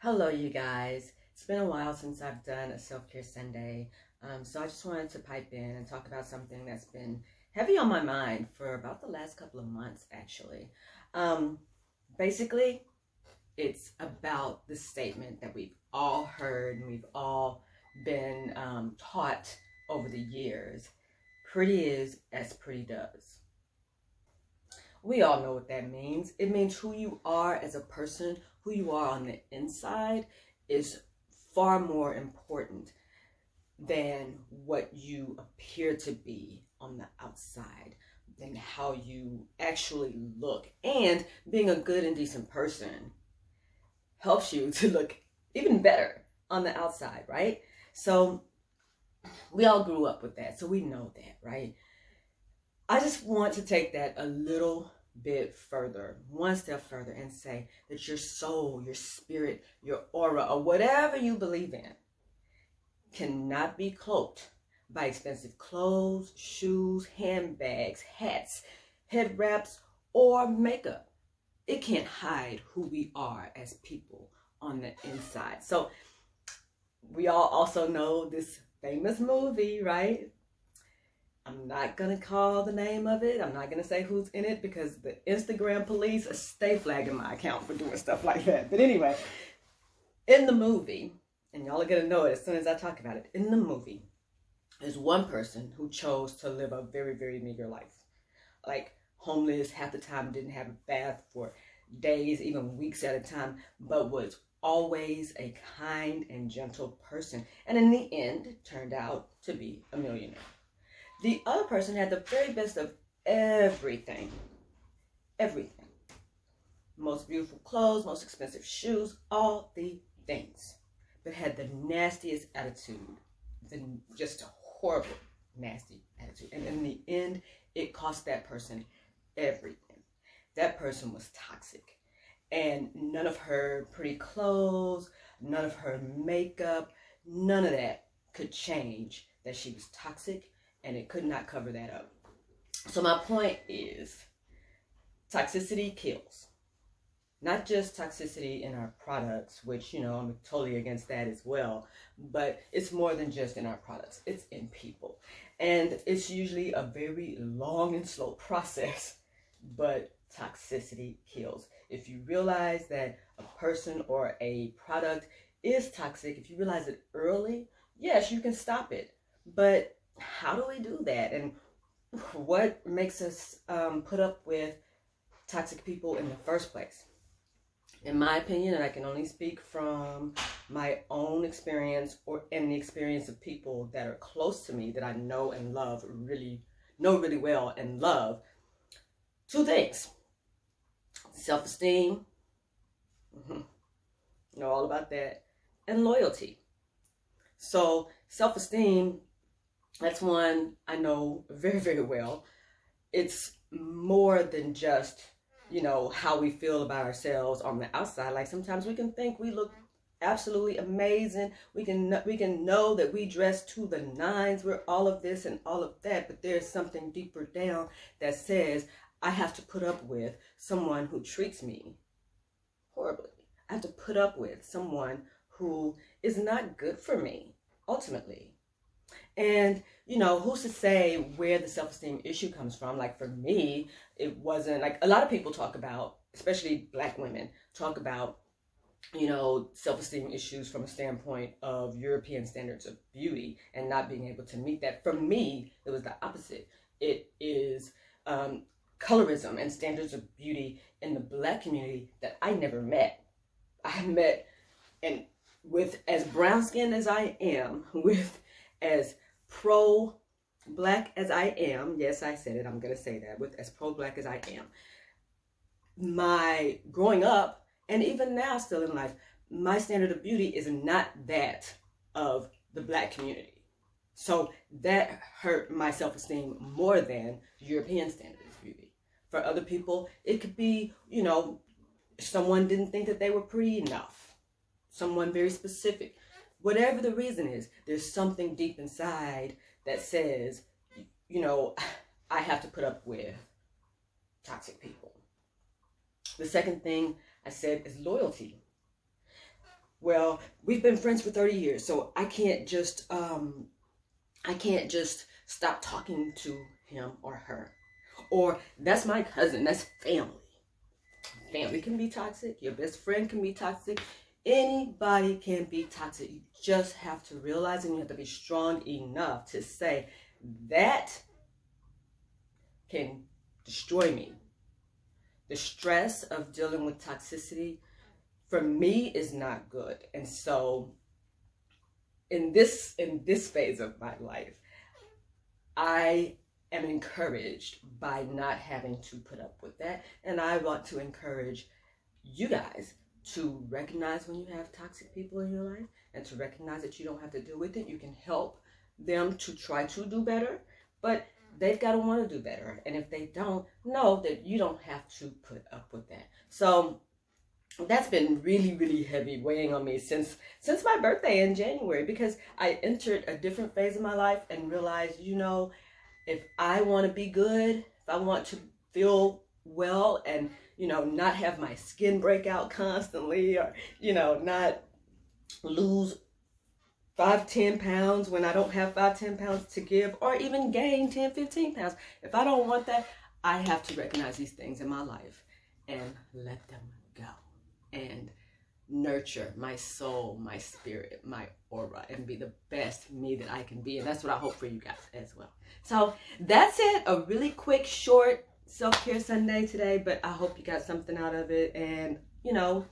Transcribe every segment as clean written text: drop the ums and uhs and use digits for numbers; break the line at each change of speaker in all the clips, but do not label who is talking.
Hello, you guys. It's been a while since I've done a self-care Sunday, so I just wanted to pipe in and talk about something that's been heavy on my mind for about the last couple of months, actually. Um, Basically, it's about the statement that we've all heard and we've all been taught over the years. Pretty is as pretty does. We all know what that means. It means who you are as a person, who you are on the inside is far more important than what you appear to be on the outside, than how you actually look. And being a good and decent person helps you to look even better on the outside, right? So we all grew up with that, so we know that, right? I just want to take that a little bit further, one step further, and say that your soul, your spirit, your aura, or whatever you believe in cannot be cloaked by expensive clothes, shoes, handbags, hats, head wraps, or makeup. It can't hide who we are as people on the inside. So we all also know this famous movie, right? I'm not going to call the name of it. I'm not going to say who's in it because the Instagram police stay flagging my account for doing stuff like that. But anyway, in the movie, and y'all are going to know it as soon as I talk about it, in the movie, there's one person who chose to live a very, very meager life. Like homeless, half the time didn't have a bath for days, even weeks at a time, but was always a kind and gentle person. And in the end, turned out to be a millionaire. The other person had the very best of everything. Everything. Most beautiful clothes, most expensive shoes, all the things. But had the nastiest attitude. Just a horrible, nasty attitude. And in the end, it cost that person everything. That person was toxic. And none of her pretty clothes, none of her makeup, none of that could change that she was toxic. And it could not cover that up. So my point is, toxicity kills. Not just toxicity in our products, which, I'm totally against that as well. But it's more than just in our products. It's in people. And it's usually a very long and slow process. But toxicity kills. If you realize that a person or a product is toxic, if you realize it early, yes, you can stop it. But how do we do that? And what makes us put up with toxic people in the first place? In my opinion, and I can only speak from my own experience and the experience of people that are close to me that I know and love, know really well and love, two things. Self-esteem, know all about that, and loyalty. So self-esteem, that's one I know very, very well. It's more than just, how we feel about ourselves on the outside. Like sometimes we can think we look absolutely amazing. We can know that we dress to the nines. We're all of this and all of that. But there's something deeper down that says I have to put up with someone who treats me horribly. I have to put up with someone who is not good for me, ultimately. And, who's to say where the self-esteem issue comes from? Like for me, it wasn't like a lot of people talk about, especially Black women, talk about, self-esteem issues from a standpoint of European standards of beauty and not being able to meet that. For me, it was the opposite. It is colorism and standards of beauty in the Black community that I never met. I met, and with as brown skinned as I am, with as pro-Black as I am, yes, I said it, I'm going to say that, with as pro-Black as I am, my growing up, and even now still in life, my standard of beauty is not that of the Black community. So that hurt my self-esteem more than European standards of beauty. For other people, it could be, someone didn't think that they were pretty enough. Someone very specific. Whatever the reason is, there's something deep inside that says, I have to put up with toxic people. The second thing I said is loyalty. well, we've been friends for 30 years, so I can't just stop talking to him or her. Or that's my cousin, that's family. Family can be toxic, your best friend can be toxic, anybody can be toxic. You just have to realize, and you have to be strong enough to say that can destroy me. The stress of dealing with toxicity for me is not good. And so in this phase of my life, I am encouraged by not having to put up with that. And I want to encourage you guys to recognize when you have toxic people in your life, and to recognize that you don't have to deal with it. You can help them to try to do better, but they've got to want to do better. And if they don't, know that you don't have to put up with that. So that's been really, really heavy, weighing on me since my birthday in January, because I entered a different phase of my life and realized, you know, if I want to be good, if I want to feel well and, you know, not have my skin break out constantly, or, you know, not lose 5-10 pounds when I don't have 5-10 pounds to give, or even gain 10-15 pounds. If I don't want that, I have to recognize these things in my life and let them go, and nurture my soul, my spirit, my aura, and be the best me that I can be. And that's what I hope for you guys as well. So that's it. A really quick, short self-care Sunday today, but I hope you got something out of it. And, you know,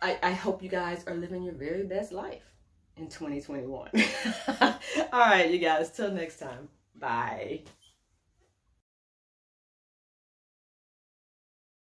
I hope you guys are living your very best life in 2021. All right, you guys, till next time. Bye.